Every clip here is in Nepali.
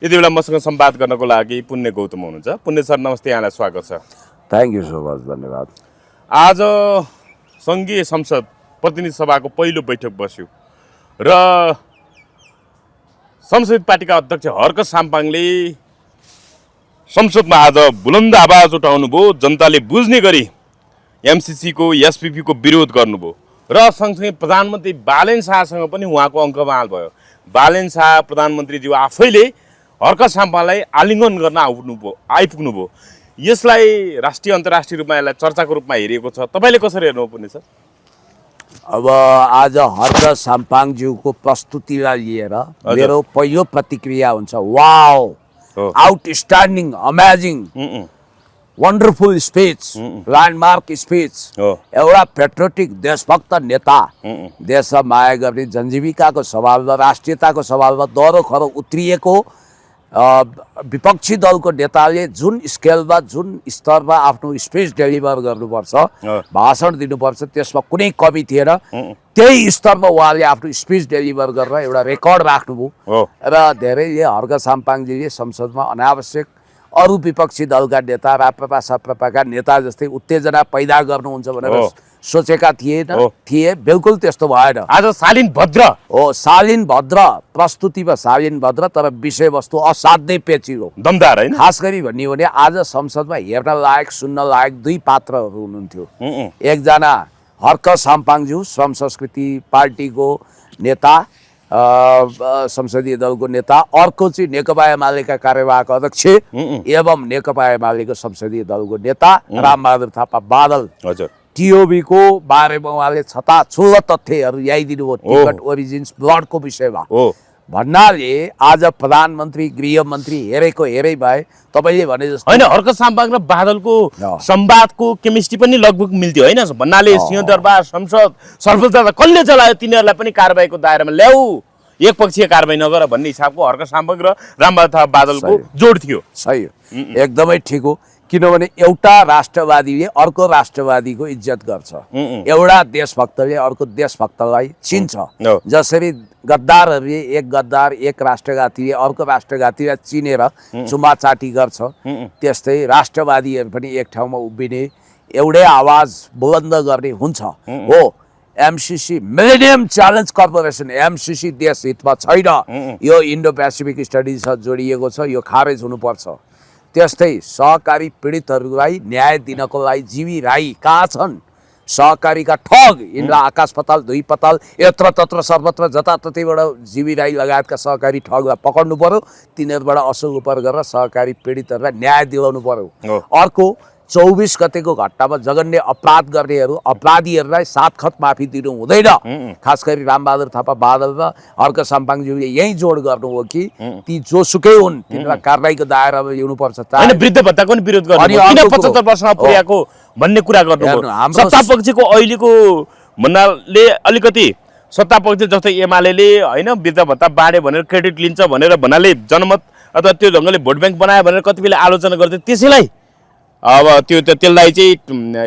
यति बेला मसँग संवाद गर्नको लागि पुण्य गौतम हुनुहुन्छ। पुण्य सर नमस्ते, यहाँलाई स्वागत छ। थ्याङ्क यू सो मच, धन्यवाद। आज सङ्घीय संसद प्रतिनिधि सभाको पहिलो बैठक बस्यो र संसदीय पार्टीका अध्यक्ष हर्क साम्पाङले संसदमा आज बुलन्द आवाज उठाउनु भयो। जनताले बुझ्ने गरी एमसिसीको एसपिपीको विरोध गर्नुभयो र सँगसँगै प्रधानमन्त्री बालेन शाहसँग पनि उहाँको अङ्कमाल भयो। बालेन शाह प्रधानमन्त्रीज्यू आफैले हर्क साम्पाङलाई आलिङ्गन गर्न आइपुग्नु भयो। यसलाई राष्ट्रिय अन्तर्राष्ट्रिय रूपमा यसलाई चर्चाको रूपमा हेरिएको छ। तपाईँले कसरी हेर्नुपर्ने छ? अब आज हर्क साम्पाङज्यूको प्रस्तुतिलाई लिएर मेरो पहिलो प्रतिक्रिया हुन्छ wow, outstanding, amazing, wonderful speech, landmark speech. एउटा पेट्रियोटिक देशभक्त नेता, देशमा माया गर्ने, जनजीविकाको सवालमा, राष्ट्रियताको सवालमा दह्रो खरो उत्रिएको विपक्षी दलको नेताले जुन स्केलमा, जुन स्तरमा आफ्नो स्पिच डेलिभर गर्नुपर्छ, भाषण दिनुपर्छ, त्यसमा कुनै कमी थिएन। त्यही स्तरमा उहाँले आफ्नो स्पिच डेलिभर गरेर एउटा रेकर्ड राख्नुभयो र धेरैले हर्क साम्पाङजीले संसदमा अनावश्यक अरू विपक्षी दलका नेता, राप्रपा सप्रपाका नेता जस्तै उत्तेजना पैदा गर्नुहुन्छ भनेर सोचेका थिए। बिल्कुल त्यस्तो भएन। आज शालीन भद्र हो, शालीन भद्र प्रस्तुतिमा, शालीन भद्र, तर विषयवस्तु असाध्यै पेचिलो, दमदार हैन। खास गरी भन्ने हो भने आज संसदमा हेर्न लायक, सुन्न लायक दुई पात्रहरू हुनुहुन्थ्यो। एकजना हर्क साम्पाङज्यू, श्रम संस्कृति पार्टीको नेता, संसदीय दलको नेता। अर्को चाहिँ नेकपा एमालेका कार्यवाहक अध्यक्ष एवं नेकपा एमालेको संसदीय दलको नेता रामबहादुर थापा बादल। हजुर, टिओबीको बारेमा उहाँले छताछुल्लो तथ्यहरू ल्याइदिनु भयो, टिकट ओरिजिन्स ब्लडको विषयमा भन्नाले आज प्रधानमन्त्री, गृहमन्त्री हेरेको हेरै भए। तपाईँले भने जस्तो होइन, हर्क साम्पाङ र बादलको संवादको केमिस्ट्री पनि लगभग मिल्थ्यो होइन भन्नाले सिंहदरबार, संसद, सर्वोच्च कसले चलायो तिनीहरूलाई पनि कारबाहीको दायरामा ल्याऊ, एकपक्षीय कारबाही नगर भन्ने हिसाबको हर्क साम्पाङ र रामबहादुर थापा बादलको जोड थियो। सही हो, एकदमै ठिक हो। किनभने एउटा राष्ट्रवादीले अर्को राष्ट्रवादीको इज्जत गर्छ, एउटा देशभक्तले अर्को देशभक्तलाई चिन्छ। जसरी गद्दारहरूले एक गद्दार, एक राष्ट्रघातीले अर्को राष्ट्रघातीलाई चिनेर चुमाचाटी गर्छ, त्यस्तै राष्ट्रवादीहरू पनि एक ठाउँमा उभिने, एउटै आवाज बुलन्द गर्ने हुन्छ। हो, MCC millennium challenge corporation, MCC देश हितमा छैन। यो इन्डो पेसिफिक स्टडिजसँग जोडिएको छ, यो खारेज हुनुपर्छ। त्यस्तै सहकारी पीडितहरूलाई न्याय दिनको लागि जीवी राई कहाँ छन्? सहकारीका ठग, यिनलाई आकाश पताल, दुई पताल, यत्र तत्र सर्वत्र जताततैबाट जीवी राई लगायतका सहकारी ठगलाई पक्र्नु पर्यो, तिनीहरूबाट असुल उपर गरेर सहकारी पीडितहरूलाई न्याय दिलाउनु पर्यो। अर्को 24 गतेको घटनामा जघन्य अपराध गर्नेहरू, अपराधीहरूलाई 7 खत माफी दिनु हुँदैन। खास गरी रामबहादुर थापा बादल र हर्क साम्पाङज्यूले यही जोड गर्नुभयो कि ती जोसुकै हुन्, तिनीहरूलाई कारबाहीको दायरामा ल्याउनुपर्छ। वृद्ध भत्ताको पनि विरोध गर्नु, किन 75 वर्षमा पुर्याएको भन्ने कुरा गर्नुभयो। सत्तापक्षको अहिलेको भन्नाले अलिकति सत्तापक्ष जस्तै एमाले होइन वृद्ध भत्ता बाँडे भनेर क्रेडिट लिन्छ भनेर भन्नाले जनमत अथवा त्यो ढङ्गले भोट ब्याङ्क बनायो भनेर कति बेला आलोचना गर्थे। त्यसैलाई अब त्यसलाई चाहिँ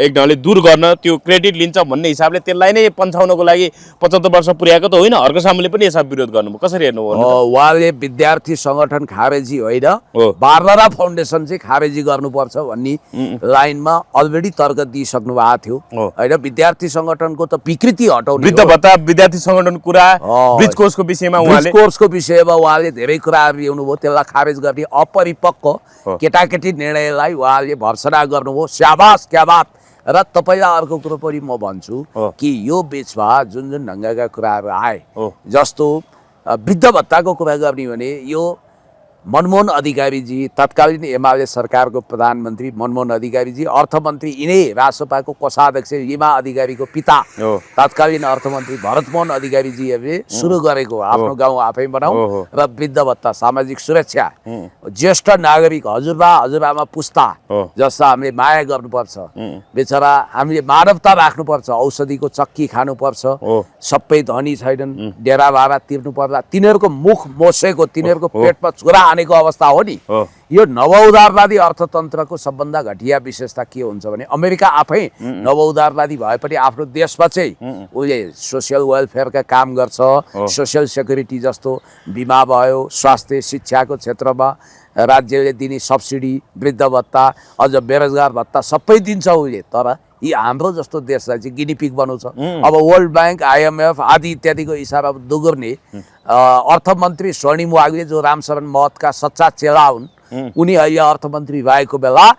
एक ढङ्गले दूर गर्न, त्यो क्रेडिट लिन्छ भन्ने हिसाबले त्यसलाई नै पन्छाउनको लागि 75 वर्ष पुर्याएको त होइन। हर्क साम्पाङले पनि यसमा विरोध गर्नुभयो, कसरी हेर्नुभयो? उहाँले विद्यार्थी सङ्गठन खारेजी होइन, बार्लरा फाउन्डेसन चाहिँ खारेजी गर्नुपर्छ भन्ने लाइनमा अलरेडी तर्क दिइसक्नु भएको थियो होइन। विद्यार्थी सङ्गठनको त विकृति हटाउने, वृद्ध भत्ता, विद्यार्थी सङ्गठनको कुरा, ब्रिज कोर्सको विषयमा उहाँले धेरै कुराहरू ल्याउनु भयो, त्यसलाई खारेज गर्ने अपरिपक्व केटाकेटी निर्णयलाई उहाँले भर्सना गर्नुभयो। स्याबास, क्या बात। र तपाईँलाई अर्को कुरो पनि म भन्छु कि यो बिचमा जुन जुन ढङ्गका कुराहरू आए, जस्तो वृद्ध भत्ताको कुरा गर्ने भने यो मनमोहन अधिकारीजी, तत्कालीन एमाले सरकारको प्रधानमन्त्री मनमोहन अधिकारीजी, अर्थमन्त्री यिनै रासपाको कोषाध्यक्ष रीमा अधिकारीको पिता तत्कालीन अर्थमन्त्री भरतमोहन अधिकारीजीहरूले सुरु गरेको आफ्नो गाउँ आफै बनाऊ र वृद्ध भत्ता, सामाजिक सुरक्षा, ज्येष्ठ नागरिक, हजुरबा हजुरआमा पुस्ता जसलाई हामीले माया गर्नुपर्छ, बेचरा हामीले मानवता राख्नुपर्छ, औषधिको चक्की खानुपर्छ, सबै धनी छैनन्, डेरा भाडा तिर्नु पर्ला, तिनीहरूको मुख मोसेको, तिनीहरूको पेटमा छुरा हानेको अवस्था हो नि। यो नवउदारवादी अर्थतन्त्रको सबभन्दा घटिया विशेषता के हुन्छ भने अमेरिका आफै नवउदारवादी भए पनि आफ्नो देशमा चाहिँ उसले सोसियल वेलफेयरका काम गर्छ, सोसियल सेक्युरिटी जस्तो बिमा भयो, स्वास्थ्य शिक्षाको क्षेत्रमा राज्यले दिने सब्सिडी, वृद्ध भत्ता, अझ बेरोजगार भत्ता सबै दिन्छ उसले। तर यी हाम्रो जस्तो देशलाई चाहिँ गिनीपिग बनाउँछ। अब वर्ल्ड ब्याङ्क, IMF आदि इत्यादिको इसारा दुगुर्ने अर्थमन्त्री स्वर्णिम वाग्ले जो रामशरण महतका सच्चा चेला हुन्, उनी अहिले अर्थमन्त्री भएको बेला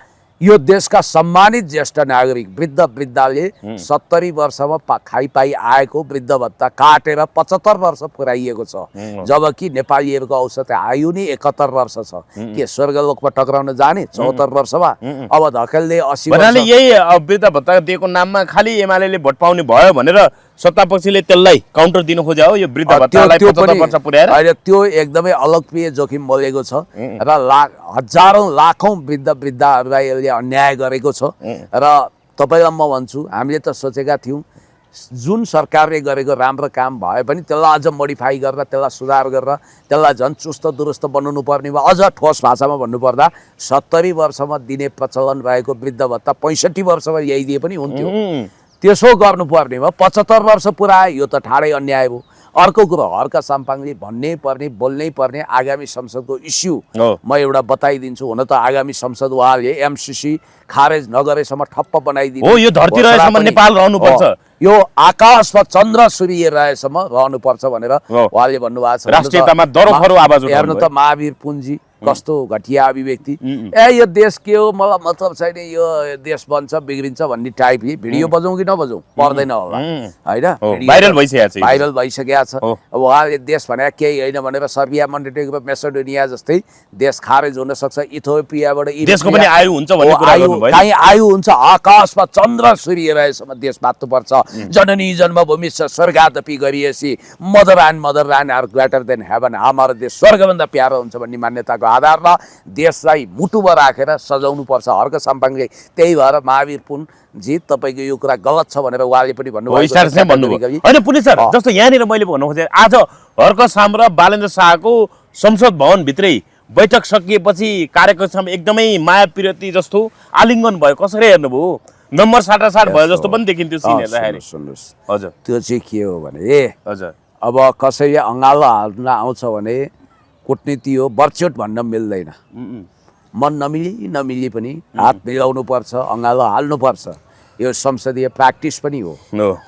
यो देशका सम्मानित ज्येष्ठ नागरिक वृद्ध वृद्धाले 70 वर्षमा खाइपाई आएको वृद्ध भत्ता काटेर 75 वर्ष पुर्याइएको छ, जबकि नेपालीहरूको औसत आयु नै 71 वर्ष छ। के स्वर्गलोकमा टक्राउन जाने 74 वर्षमा? अब धकेलले 80 वर्ष। यही वृद्ध भत्ता दिएको नाममा खालि एमाले भोट पाउने भयो भनेर सत्तापक्षले त्यसलाई काउन्टर दिन खोज्या हो, यो वृद्ध भत्तालाई 75 वर्ष पुर्याएर। अहिले त्यो एकदमै अलगप्रिय जोखिम बलेको छ र हजारौं लाखौं वृद्ध वृद्धाहरूलाई यसले अन्याय गरेको छ। र तपाईलाई म भन्छु, हामीले त सोचेका थियौँ जुन सरकारले गरेको राम्रो काम भए पनि त्यसलाई अझ मोडिफाई गरेर, त्यसलाई सुधार गरेर, त्यसलाई झन् चुस्त दुरुस्त बनाउनु पर्ने भयो। अझ ठोस भाषामा भन्नुपर्दा 70 वर्षमा दिने प्रचलन रहेको वृद्ध भत्ता 65 वर्षमा ल्याइदिए पनि हुन्थ्यो। त्यसो गर्नुपर्ने भयो। 75 वर्ष पुरायो, यो त ठाडै अन्याय हो। अर्को कुरो, हर्क साम्पाङले भन्नै पर्ने, बोल्नै पर्ने आगामी संसदको इस्यु म एउटा बताइदिन्छु। हुन त आगामी संसद उहाँले MCC खारेज नगरेसम्म ठप्प बनाइदिनु हो, यो धरती रहेसम्म नेपाल रहनुपर्छ, यो आकाशमा चन्द्र सूर्य रहेसम्म रहनुपर्छ भनेर उहाँले भन्नुभएको छ। राष्ट्रियतामा दरोफरो आवाज उठाउनु। हेर्नु त महावीर पुञ्जी कस्तो घटिया अभिव्यक्ति। यो देश के हो, मलाई मतलब छैन, यो देश बन्छ बिग्रिन्छ भन्ने टाइपले भिडियो बजाउँ कि नबजाउँ पर्दैन होला, होइन? भाइरल भइसकेको छ। अब उहाँले देश भने केही होइन भनेर सर्बिया, मोन्टेनेग्रो, मेसेडोनिया जस्तै देश खारेज हुन सक्छ। इथियोपियाबाट देशको पनि आयु हुन्छ भन्ने कुरा गर्नुभयो। कहीँ आयु हुन्छ, आकाशमा चन्द्र सूर्य रहेसम्म देश बाँच्नुपर्छ। जननी जन्मभूमि स्वर्गादपि गरिएसी, mother and are greater than heaven, हाम्रो देश स्वर्गभन्दा प्यारो हुन्छ भन्ने मान्यताको आधारमा देशलाई मुटुमा राखेर सजाउनु पर्छ हर्क साम्पाङले। त्यही भएर महावीर पुनजी तपाईँको यो कुरा गलत छ भनेर उहाँले पनि भन्नुभयो। होइन पुनित सर, जस्तो यहाँनिर मैले भन्नु खोजेँ, आज हर्क साम र बालेन्द्र शाहको संसद भवनभित्रै बैठक सकिएपछि कार्यक्रम एकदमै माया प्रियति जस्तो आलिङ्गन भयो। कसरी हेर्नुभयो? नम्बर 60 भयो जस्तो पनि देखिन्थ्यो सिन हेर्दाखेरि। हजुर, त्यो चाहिँ के हो भने, हजुर अब कसैले अँगालो हाल्न आउँछ भने कुटनीति हो, बर्चोट भन्न मिल्दैन। मन नमिली पनि हात मिलाउनु पर्छ, अँगालो हाल्नुपर्छ। यो संसदीय प्र्याक्टिस पनि हो।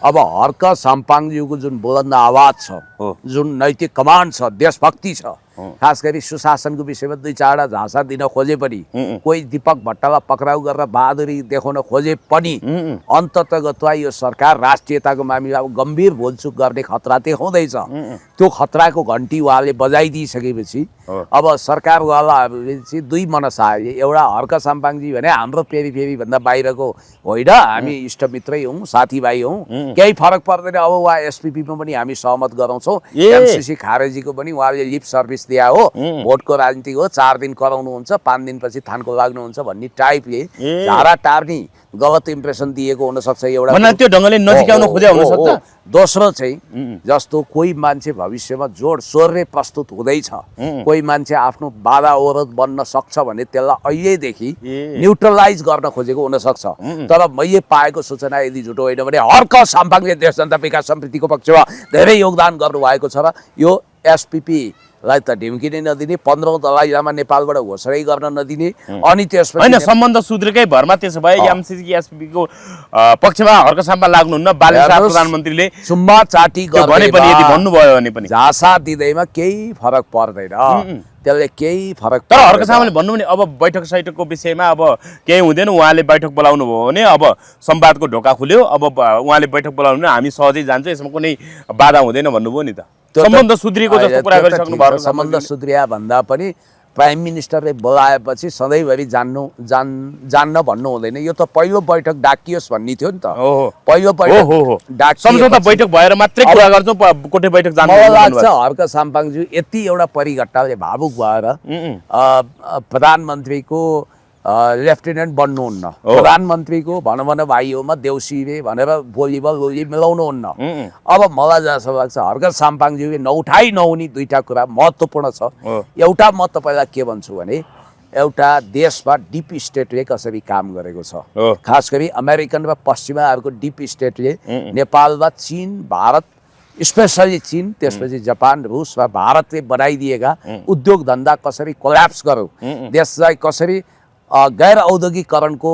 अब हर्क साम्पाङज्यूको जुन बुलन्द आवाज छ, जुन नैतिक कमान्ड छ, देशभक्ति छ, खास गरी सुशासनको विषयमा 2-4 झाँसा दिन खोजे पनि, कोही दीपक भट्टलाई पक्राउ गरेर बहादुरी देखाउन खोजे पनि, अन्ततगतवा यो सरकार राष्ट्रियताको मामिलामा गम्भीर भुलचुक गर्ने खतरा देखाउँदैछ। त्यो खतराको घन्टी उहाँले बजाइदिइसकेपछि अब सरकारवालाहरूले चाहिँ दुई मनसाले, एउटा हर्क साम्पाङजी भने हाम्रो फेरि भन्दा बाहिरको होइन, हामी इष्टमित्रै हौँ, साथीभाइ हौँ, केही फरक पर्दैन। अब उहाँ SPP मा पनि हामी सहमत गराउँछौँ। MCC खारेजीको पनि उहाँले लिप सर्भिस दिया हो, भोटको राजनीति हो, 4 दिन कराउनुहुन्छ, 5 दिनपछि थानको लाग्नुहुन्छ भन्ने टाइपले धारा टार्नी गलत इम्प्रेसन दिएको हुनसक्छ। एउटा त्यो ढङ्गले नजिकाउन खोज्या हुनसक्छ। दोस्रो चाहिँ जस्तो कोही मान्छे भविष्यमा जोड स्वरले प्रस्तुत हुँदैछ, कोही मान्छे आफ्नो बाधा अवरोध बन्न सक्छ भने त्यसलाई अहिलेदेखि न्युट्रलाइज गर्न खोजेको हुनसक्छ। तर मैले पाएको सूचना यदि झुटो होइन भने हर्क साम्पाङले देश जनता विकास समितिको पक्षमा धेरै योगदान गर्नुभएको छ र यो SPP लाई त ढिम्की नै नदिने, 15औं दलाइ लामा नेपालबाट घोषणै गर्न नदिने, अनि त्यसपछि हैन सम्बन्ध सुध्रेकै भरमा त्यसो भए MCC SPP को पक्षमा हर्क साम्पा लाग्नुहुन्न। बालेन्द्र शाह प्रधानमन्त्रीले सुम्मा चाटी गर्ने पनि यदि भन्नुभयो भने पनि झासा दिँदैमा केही फरक पर्दैन, त्यसले केही फरक। तर हर्क साम्पाले भन्नु भने अब बैठक सैठकको विषयमा अब केही हुँदैन, उहाँले बैठक बोलाउनु भयो भने अब संवादको ढोका खुल्यो, अब उहाँले बैठक बोलाउनु भने हामी सहजै जान्छौँ, यसमा कुनै बाधा हुँदैन भन्नुभयो नि त। सम्बन्ध सुध्रिएको जस्तो कुरा गरिसक्नु भएको। सम्बन्ध सुध्रिया भन्दा पनि प्राइम मिनिस्टरले बोलाएपछि सधैँभरि जान्न भन्नु हुँदैन। यो त पहिलो बैठक डाकियोस् भन्ने थियो नि त। पहिलो बैठक सम्झौता बैठक भएर मात्रै कुरा गर्छौँ, कोठे बैठक जानु। मलाई लाग्छ हर्क साम्पाङज्यू यति एउटा परिघट्टाले भावुक भएर प्रधानमन्त्रीको लेफ्टिनेन्ट बन्नुहुन्न, प्रधानमन्त्रीको भन भाइ होमा देउसी भनेर बोली मिलाउनुहुन्न। अब मलाई जस्तो लाग्छ हर्क साम्पाङज्यूले नउठाइ नहुने 2टा कुरा महत्त्वपूर्ण छ। एउटा म तपाईँलाई के भन्छु भने एउटा देशमा डिप स्टेटले कसरी काम गरेको छ। हो। खास गरी अमेरिकन र पश्चिमाहरूको डिप स्टेटले नेपालमा चीन, भारत, स्पेसली चीन, त्यसपछि जापान, रुस र भारतले बनाइदिएका उद्योग धन्दा कसरी कोल्याप्स गर्यो, देशलाई कसरी गैर औद्योगिकरणको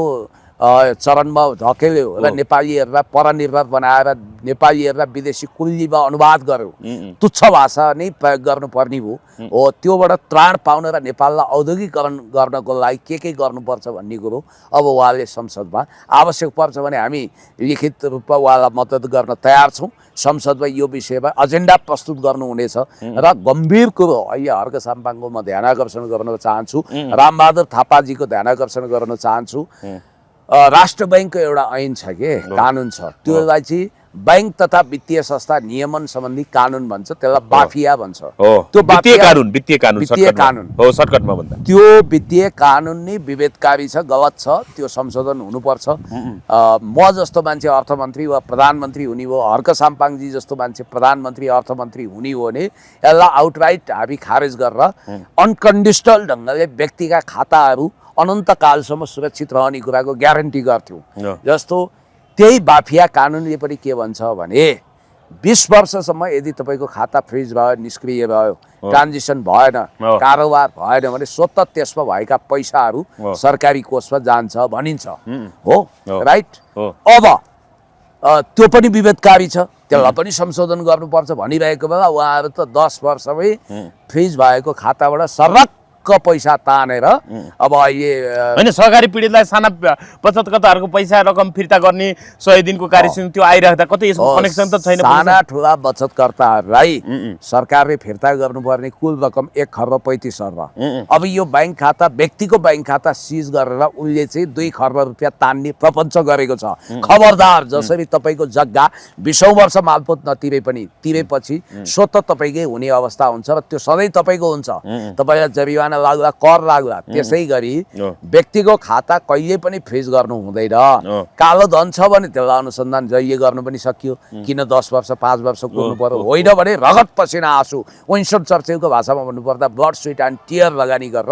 चरणमा धकेल्यो र नेपालीहरूलाई परनिर्भर बनाएर नेपालीहरूलाई विदेशी कुल्लीमा अनुवाद गर्यो, तुच्छ भाषा नै प्रयोग गर्नुपर्ने हो। त्योबाट त्राण पाउन र नेपाललाई औद्योगिकरण गर्नको लागि के गर्नुपर्छ भन्ने कुरो अब उहाँले संसदमा आवश्यक पर्छ भने हामी लिखित रूपमा उहाँलाई मद्दत गर्न तयार छौँ। संसदमा यो विषयमा एजेन्डा प्रस्तुत गर्नुहुनेछ र गम्भीर कुरो अहिले हर्क साम्पाङको म ध्यान आकर्षण गर्न चाहन्छु, रामबहादुर थापाजीको ध्यान आकर्षण गर्न चाहन्छु। राष्ट्र बैंकको एउटा ऐन छ के कानुन छ, त्योलाई चाहिँ बैंक तथा वित्तीय संस्था नियमन सम्बन्धी कानुन भन्छ, त्यसलाई बाफिया भन्छ। त्यो वित्तीय कानुन हो सर्टकटमा भन्दा। त्यो वित्तीय कानुन नै विभेदकारी छ, गलत छ, त्यो संशोधन हुनुपर्छ। म जस्तो मान्छे अर्थमन्त्री वा प्रधानमन्त्री हुने हो, हर्क साम्पाङजी जस्तो मान्छे प्रधानमन्त्री अर्थमन्त्री हुने हो भने यसलाई आउटराइट हामी खारेज गरेर अनकन्डिसनल ढङ्गले व्यक्तिका खाताहरू अनन्तकालसम्म सुरक्षित रहने कुराको ग्यारेन्टी गर्थ्यौँ। जस्तो त्यही बाफिया कानुनले पनि के भन्छ भने 20 वर्षसम्म यदि तपाईँको खाता फ्रिज भयो, निष्क्रिय भयो, ट्रान्जिसन भएन, कारोबार भएन भने स्वतः त्यसमा भएका पैसाहरू सरकारी कोषमा जान्छ भनिन्छ, हो राइट। अब त्यो पनि विभेदकारी छ, त्यसलाई पनि संशोधन गर्नुपर्छ भनिरहेको बेला उहाँहरू त 10 वर्षमै फ्रिज भएको खाताबाट सरक्क पैसा तानेर अब अहिले हैन सरकारी पीडितलाई साना बचतकर्ताहरूको पैसा रकम फिर्ता गर्ने 100 दिनको कार्यसूची त्यो आइराख्दा कतै यसको कनेक्सन त छैन। साना ठुला बचतकर्ताहरूलाई सरकारले फिर्ता गर्नुपर्ने कुल रकम 1 खर्ब 35 अर्ब। अब यो बैंक खाता, व्यक्तिको बैंक खाता सिज गरेर उनले चाहिँ 2 खर्ब रुपियाँ तान्ने प्रपञ्च गरेको छ। खबरदार, जसरी तपाईँको जग्गा 20औं वर्ष मालपोत नतिरे पनि तिरेपछि स्वतः तपाईँकै हुने अवस्था हुन्छ र त्यो सधैँ तपाईँको हुन्छ। तपाईँलाई जरिवाना लाग्ला, कर लाग्ला। त्यसै गरी व्यक्तिको खाता कहिले पनि फ्रिज गर्नु हुँदैन। कालो धन छ भने त्यसलाई अनुसन्धान जहिले गर्नु पनि सकियो, किन 10 वर्ष 5 वर्ष कुर्नु पर्यो? होइन भने रगत पसिना आँसु, विन्स्टन चर्चिलको भाषामा भन्नुपर्दा ब्लड स्वेट एन्ड टियर लगानी गरेर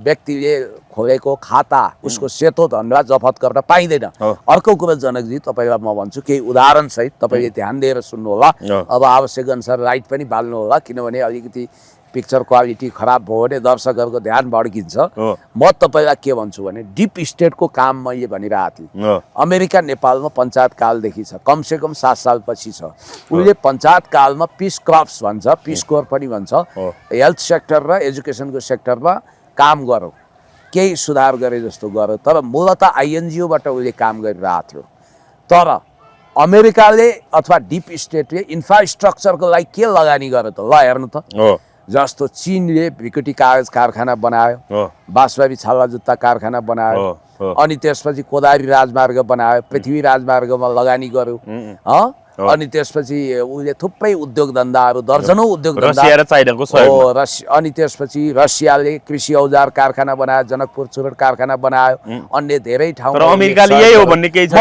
व्यक्तिले खोलेको खाता उसको सेतो धनराशि जफत गर्न पाइँदैन। अर्को कुरा जनकजी, तपाईँलाई म भन्छु केही उदाहरण सहित तपाईँले ध्यान दिएर सुन्नुहोला। अब आवश्यक अनुसार लाइट पनि बाल्नु होला, किनभने अलिकति पिक्चर क्वालिटी खराब भयो भने दर्शकहरूको ध्यान भड्किन्छ। म तपाईँलाई के भन्छु भने डिप स्टेटको काम मैले भनिरहेको थिएँ। अमेरिका नेपालमा पञ्चायत कालदेखि छ, कमसेकम 7 साल पछि छ। उनले पञ्चायत कालमा पिस क्रप्स भन्छ, पिस कोर पनि भन्छ, हेल्थ सेक्टर र एजुकेसनको सेक्टरमा काम गर्यो, केही सुधार गरे जस्तो गर्यो। तर मूलतः आइएनजिओबाट उसले काम गरिरहेको थियो। तर अमेरिकाले अथवा डिप स्टेटले इन्फ्रास्ट्रक्चरको लागि के लगानी गर्यो त? ल हेर्नु त, जस्तो चीनले भिकुटी कागज कारखाना बनायो, बाँसबारी छाला जुत्ता कारखाना बनायो, अनि त्यसपछि कोदारी राजमार्ग बनायो, पृथ्वी राजमार्गमा लगानी गर्यो, अनि त्यसपछि उसले थुप्रै उद्योग धन्दाहरू, दर्जनौं उद्योग धन्दा, अनि त्यसपछि रसियाले कृषि औजार कारखाना बनायो, जनकपुर चुरट कारखाना बनायो, अन्य धेरै ठाउँमा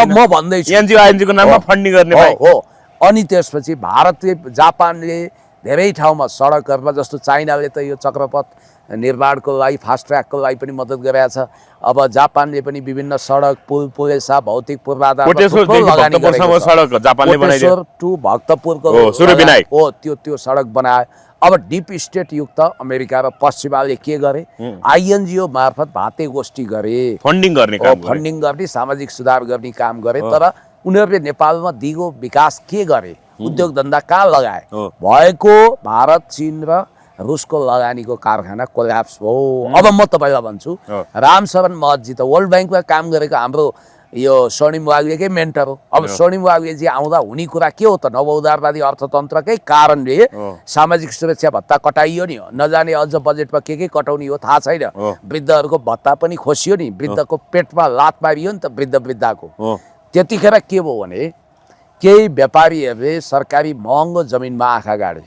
म भन्दैछु एनजिओको नाममा फन्डिङ गर्ने हो। अनि त्यसपछि भारतले, जापानले धेरै ठाउँमा सडकहरुमा, जस्तो चाइनाले त यो चक्रपथ निर्माणको लागि, फास्ट ट्र्याकको लागि पनि मद्दत गरेको छ। अब जापानले पनि विभिन्न सडक, पुल, पुलेसा, भौतिक पूर्वाधार टु भक्तपुरको त्यो सडक बनायो। अब डिप स्टेट युक्त अमेरिका र पश्चिमाले के गरे? आइएनजिओ मार्फत भाते गोष्ठी गरे, फन्डिङ गर्ने, सामाजिक सुधार गर्ने काम गरे। तर उनीहरूले नेपालमा दिगो विकास के गरे? उद्योग धन्दा कहाँ लगाए? भएको भारत, चीन र रुसको लगानीको कारखाना कोल्याप्स भयो। अब म तपाईँलाई भन्छु, रामशरण महतजी त वर्ल्ड ब्याङ्कमा काम गरेको हाम्रो यो स्वर्णिम वाग्लेकै मेन्टर हो। अब स्वर्णिम वाग्लेजी आउँदा हुने कुरा के हो त? नवउदारवादी अर्थतन्त्रकै कारणले सामाजिक सुरक्षा भत्ता कटाइयो नि, नजाने अझ बजेटमा के कटाउने हो थाहा छैन। वृद्धहरूको भत्ता पनि खोसियो नि, वृद्धको पेटमा लात मारियो नि त वृद्धको। त्यतिखेर के भयो भने केही व्यापारीहरूले सरकारी महँगो जमिनमा आँखा गाडे,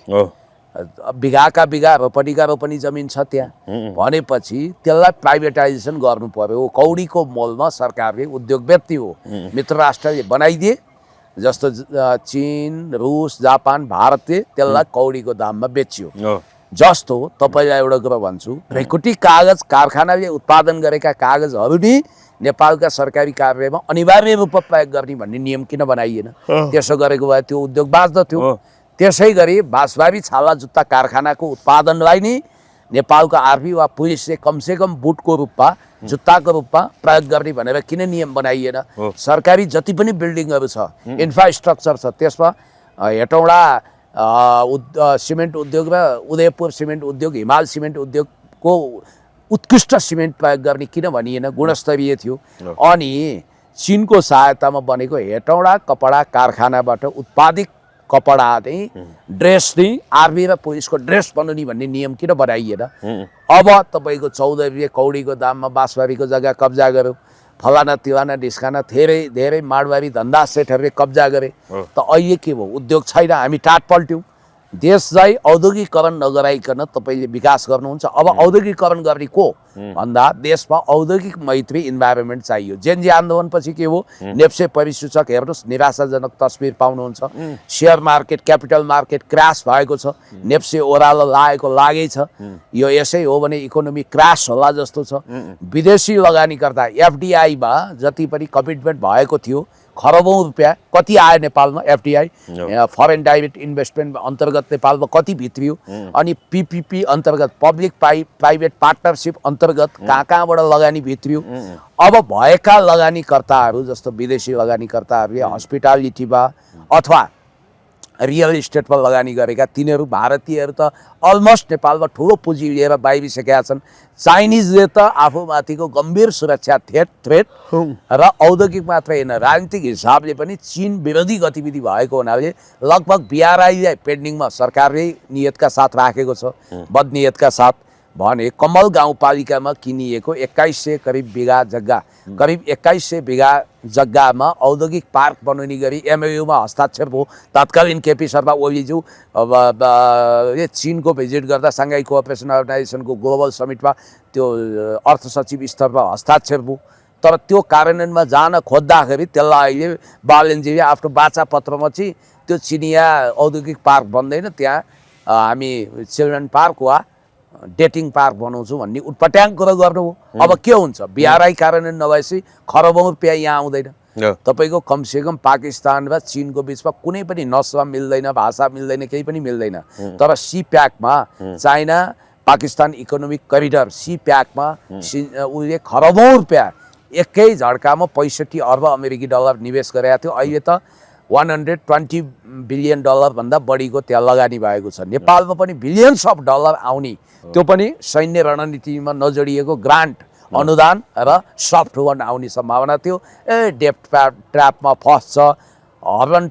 बिघाका बिघा, रोपनीका रोपनी जमिन छ त्यहाँ भनेपछि त्यसलाई प्राइभेटाइजेसन गर्नु पर्यो। कौडीको मोलमा सरकारले, उद्योग व्यक्ति हो, मित्र राष्ट्रले बनाइदिए, जस्तो चीन, रुस, जापान, भारतले त्यसलाई कौडीको दाममा बेच्यो। जस्तो तपाईँलाई एउटा कुरा भन्छु, ढुकुटी कागज कारखानाले उत्पादन गरेका कागजहरू नि नेपालका सरकारी कार्यालयमा अनिवार्य रूपमा प्रयोग गर्ने भन्ने नियम किन बनाइएन? त्यसो गरेको भए त्यो उद्योग बाँच्दथ्यो। त्यसै गरी बाँसबारी छाला जुत्ता कारखानाको उत्पादनलाई नि नेपालको आर्मी वा पुलिसले कमसेकम बुटको रूपमा जुत्ताको रूपमा प्रयोग गर्ने भनेर किन नियम बनाइएन? सरकारी जति पनि बिल्डिङहरू छ, इन्फ्रास्ट्रक्चर छ, त्यसमा हेटौँडा सिमेन्ट उद्योग र उदयपुर सिमेन्ट उद्योग, हिमाल सिमेन्ट उद्योगको उत्कृष्ट सिमेन्ट प्रयोग गर्ने किन भनिएन? गुणस्तरीय थियो। अनि चीनको सहायतामा बनेको हेटौँडा कपडा कारखानाबाट उत्पादित कपडा चाहिँ ड्रेस चाहिँ आर्मी र पुलिसको ड्रेस बनाउने भन्ने नियम किन बनाइएन? अब तपाईँको 14 रुपियाँ कौडीको दाममा बाँसबारीको जग्गा कब्जा गर्यो, फलाना तिलाना ढिस्काना धेरै धेरै माडवारी धन्दा सेठहरूले कब्जा गरे। त अहिले के भयो? उद्योग छैन, हामी टाट पल्ट्यौँ। देशलाई औद्योगिकरण नगराइकन तपाईँले विकास गर्नुहुन्छ। अब औद्योगिकरण गर्ने को भन्दा देशमा औद्योगिक मैत्री इन्भाइरोमेन्ट चाहियो। जेनजी आन्दोलनपछि के हो? नेप्से परिसूचक हेर्नुहोस्, निराशाजनक तस्बिर पाउनुहुन्छ। Share market, capital market crash भएको छ। नेप्से ओह्रालो लागेकै छ। यो यसै हो भने इकोनोमी क्रास होला जस्तो छ। विदेशी लगानीकर्ता एफडिआईमा जति पनि कमिटमेन्ट भएको थियो, खरबौँ रुपियाँ कति आयो नेपालमा? एफडिआई फरेन डाइरेक्ट इन्भेस्टमेन्ट अन्तर्गत नेपालमा कति भित्रियो? अनि पिपिपी अन्तर्गत पब्लिक प्राइभेट पार्टनरसिप अन्तर्गत कहाँबाट लगानी भित्रियो? अब भएका लगानीकर्ताहरू जस्तो विदेशी लगानीकर्ताहरूले हस्पिटालिटीमा अथवा रियल इस्टेटमा लगानी गरेका तिनीहरू भारतीयहरू त अलमोस्ट नेपालमा ठुलो पुँजी लिएर बाहिरिसकेका छन्। चाइनिजले त आफूमाथिको गम्भीर सुरक्षा थ्रेट र औद्योगिक मात्रै होइन, राजनीतिक हिसाबले पनि चीन विरोधी गतिविधि भएको हुनाले लगभग बिआरआईलाई पेन्डिङमा सरकारले नियतका साथ राखेको छ। बदनियतका साथ भने कमल गाउँपालिकामा किनिएको 2100 करिब बिघा जग्गा, करिब 2100 बिघा जग्गामा औद्योगिक पार्क बनाउने गरी एमओयूमा हस्ताक्षर भयो। तत्कालीन केपी शर्मा ओलीज्यू चीनको भिजिट गर्दा साङ्घाई कोअपरेसन अर्गनाइजेसनको ग्लोबल समिटमा त्यो अर्थ सचिव स्तरमा हस्ताक्षर भयो। तर त्यो कार्यान्वयनमा जान खोज्दाखेरि त्यसलाई अहिले बालनजीले आफ्नो बाचा पत्रमा चाहिँ त्यो चिनिया औद्योगिक पार्क बन्दैन, त्यहाँ हामी चिल्ड्रेन पार्क वा डेटिङ पार्क बनाउँछु भन्ने उटपट्याङ कुरा गर्नु हो। अब के हुन्छ? बिआरआई कार्यान्वयन नभएपछि खरबौँ रुपियाँ यहाँ आउँदैन। तपाईँको कमसेकम पाकिस्तान र चीनको बिचमा कुनै पनि नस्वा मिल्दैन, भाषा मिल्दैन, केही पनि मिल्दैन। तर सी प्याकमा चाइना पाकिस्तान इकोनोमिक करिडर सी प्याकमा उसले खरबौँ रुपियाँ एकै झड्कामा 65 अर्ब अमेरिकी डलर निवेश गरेका थियो। अहिले त 120 बिलियन डलर भन्दा बढीको त्यहाँ लगानी भएको छ। नेपालमा पनि बिलियन्स अफ डलर आउने, त्यो पनि सैन्य रणनीतिमा नजोडिएको ग्रान्ट अनुदान र सफ्ट लोन आउने सम्भावना थियो। डेप्ट ट्र्यापमा फस्छ। हर्नन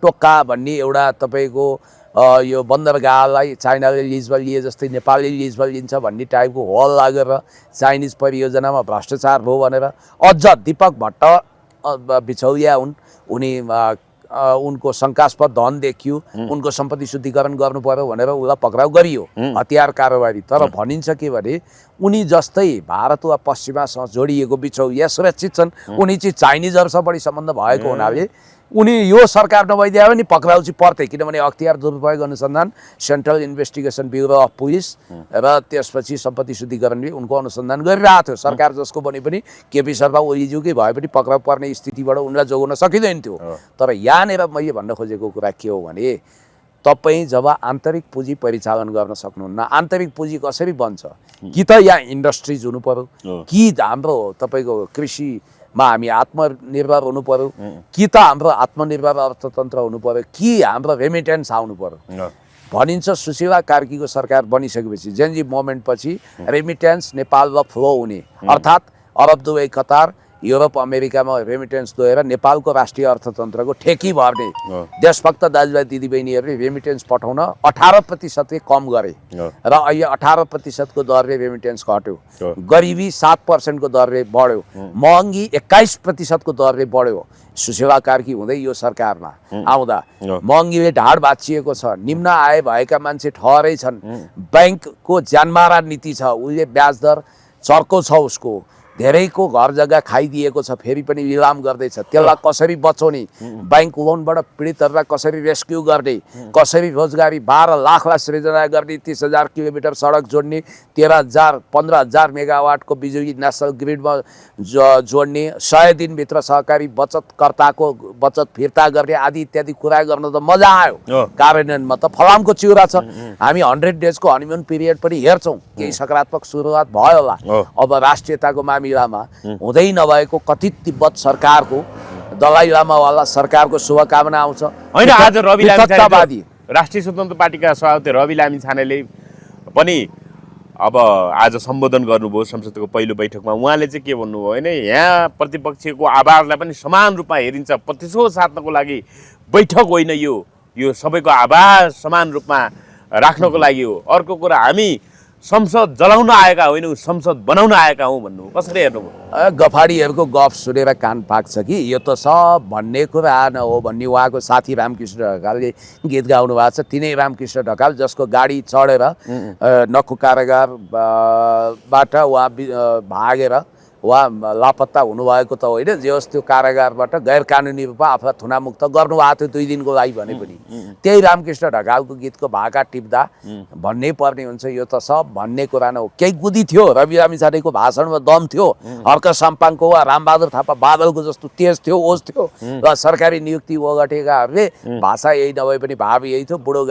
टोक्का भन्ने एउटा तपाईँको यो बन्दरगाहलाई चाइनाले लिजमा लिए जस्तै नेपालले लिजमा लिन्छ भन्ने टाइपको हल लागेर चाइनिज परियोजनामा भ्रष्टाचार भयो भनेर अझ दीपक भट्ट बिछौलिया हुन्, उनी उनको शङ्कास्पद धन देखियो, उनको सम्पत्ति शुद्धिकरण गर्नु पर्यो भनेर उसलाई पक्राउ गरियो, हतियार कारोबारी। तर भनिन्छ के भने उनी जस्तै भारत वा पश्चिमासँग जोडिएको बिछौलिया सुरक्षित छन्। उनी चाहिँ चाइनिजहरूसँग बढी सम्बन्ध भएको हुनाले उनी यो सरकार नभइदिए पनि पक्राउ चाहिँ पर्थे, किनभने अख्तियार दुरुपयोग अनुसन्धान central investigation bureau of police र त्यसपछि सम्पत्ति शुद्धिकरणले उनको अनुसन्धान गरिरहेको थियो। सरकार जसको बने पनि केपी शर्मा ओलीज्यूकै भए पनि पक्राउ पर्ने स्थितिबाट उनलाई जोगाउन सकिँदैन थियो। तर यहाँनिर मैले भन्न खोजेको कुरा के हो भने तपाईँ जब आन्तरिक पुँजी परिचालन गर्न सक्नुहुन्न, आन्तरिक पुँजी कसरी बन्छ? कि त यहाँ इन्डस्ट्रिज हुनु पर्यो, कि हाम्रो तपाईँको कृषिमा हामी आत्मनिर्भर हुनु पर्यो, कि त हाम्रो आत्मनिर्भर अर्थतन्त्र हुनु पर्यो, कि हाम्रो रेमिटेन्स आउनु पर्यो। भनिन्छ सुशीला कार्कीको सरकार बनिसकेपछि जेनजी मोमेन्ट पछि रेमिटेन्स नेपालमा फ्लो हुने, अर्थात् अरब दुबई कतार युरोप अमेरिकामा रेमिटेन्स गएर नेपालको राष्ट्रिय अर्थतन्त्रको ठेकी भर्ने देशभक्त दाजुभाइ दिदीबहिनीहरूले रेमिटेन्स पठाउन 18% कम गरे र अहिले 18% दरले रेमिटेन्स घट्यो। गरिबी 7% दरले बढ्यो, महँगी 21% दरले बढ्यो। सुशीला कार्की हुँदै यो सरकारमा आउँदा महँगीले ढाड भाँचिएको छ, निम्न आय भएका मान्छे ठहरै छन्, ब्याङ्कको ज्यानमारा नीति छ, उसले ब्याज दर चर्को छ, उसको धेरैको घर जग्गा खाइदिएको छ, फेरि पनि निलाम गर्दैछ, त्यसलाई कसरी बचाउने, ब्याङ्क लोनबाट पीडितहरूलाई कसरी रेस्क्यु गर्ने, कसरी रोजगारी 12 लाखलाई सृजना गर्ने, 30,000 किलोमिटर सडक जोड्ने, 13,000 15,000 मेगावाटको बिजुली नेसनल ग्रिडमा जोड्ने, 100 दिनभित्र सहकारी बचतकर्ताको बचत फिर्ता गर्ने आदि इत्यादि कुरा गर्न त मजा आयो। कार्यान्वयनमा त फलामको चिउरा छ। हामी 100 डेजको हनीमुन पिरियड पनि हेर्छौँ, केही सकारात्मक सुरुवात भयो होला। अब राष्ट्रियताको मामिलामा हुँदै नभएको कथित तिब्बत सरकारको दलाई लामावाला सरकारको शुभकामना आउँछ। होइन, आज रवि लामिछाने राष्ट्रिय स्वतन्त्र पार्टीका सभापति रवि लामिछानेले पनि अब आज सम्बोधन गर्नुभयो संसदको पहिलो बैठकमा। उहाँले चाहिँ के भन्नुभयो भने यहाँ प्रतिपक्षको आवाजलाई पनि समान रूपमा हेरिन्छ, प्रतिशोध साध्नको लागि बैठक होइन, यो सबैको आवाज समान रूपमा राख्नको लागि हो। अर्को कुरा, हामी संसद जलाउन आएका होइनौँ, संसद बनाउन आएका हौँ भन्नु कसरी हेर्नुभयो? गफाडीहरूको गफ सुनेर कान पाक्छ कि यो त सब भन्ने कुरा न हो भन्ने उहाँको साथी रामकृष्ण ढकालले गीत गाउनु भएको छ। तिनै रामकृष्ण ढकाल जसको गाडी चढेर नक्कु कारागारबाट उहाँ भागेर उहाँ लापत्ता हुनुभएको त होइन, जे होस् त्यो कारागारबाट गैर कानुनी रूपमा आफूलाई थुनामुक्त गर्नुभएको थियो 2 दिनको लागि भने पनि। त्यही रामकृष्ण ढकालको गीतको भाका टिप्दा भन्नै पर्ने हुन्छ यो त सब भन्ने कुरा न हो। केही गुदी थियो, रवि लामिछानेको भाषणमा दम थियो, हर्क साम्पाङको वा रामबहादुर थापा बादलको जस्तो तेज थियो, ओज थियो, र सरकारी नियुक्ति ओगटेकाहरूले भाषा यही नभए पनि भाव यही थियो, बुढो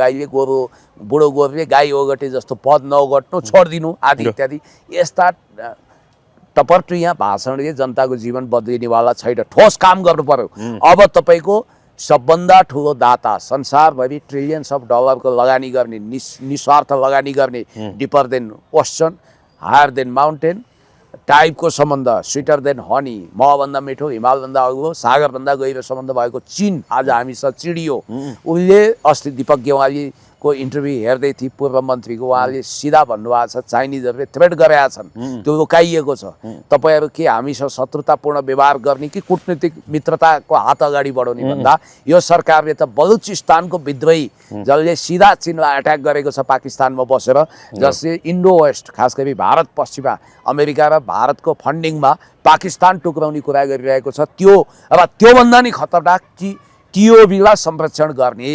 गोरुले गाई ओगटे जस्तो पद नओगट्नु, छोडिदिनु आदि इत्यादि। यस्ता टपरटुइया भाषणले जनताको जीवन बदलिनेवाला छैन। ठोस काम गर्नु पर्यो। अब तपाईँको सबभन्दा ठुलो दाता संसारभरि ट्रिलियन्स अफ डलरको लगानी गर्ने, निस्वार्थ लगानी गर्ने, deeper than ocean, higher than mountain टाइपको सम्बन्ध, स्विटर देन हनी, महभन्दा मिठो, हिमालभन्दा अग्लो, सागरभन्दा गहिरो सम्बन्ध भएको चीन आज हामीसँग चिडियो। उसले अस्ति दीपक गेवालीको इन्टरभ्यू हेर्दै थिए पूर्व मन्त्रीको, उहाँले सिधा भन्नुभएको छ चाइनिजहरूले थ्रेट गरेका छन्, त्यो रोकाइएको छ। तपाईँहरू के हामीसँग शत्रुतापूर्ण व्यवहार गर्ने कि कूटनीतिक मित्रताको हात अगाडि बढाउने भन्दा यो सरकारले त बलुचिस्तानको विद्रोही जसले सिधा चीनलाई एट्याक गरेको छ पाकिस्तानमा बसेर, जसले इन्डो वेस्ट खास गरी भारत पश्चिमा अमेरिका र भारतको फन्डिङमा पाकिस्तान टुक्राउने कुरा गरिरहेको छ, त्यो र त्योभन्दा नि खतरनाक कि टिओबीलाई संरक्षण गर्ने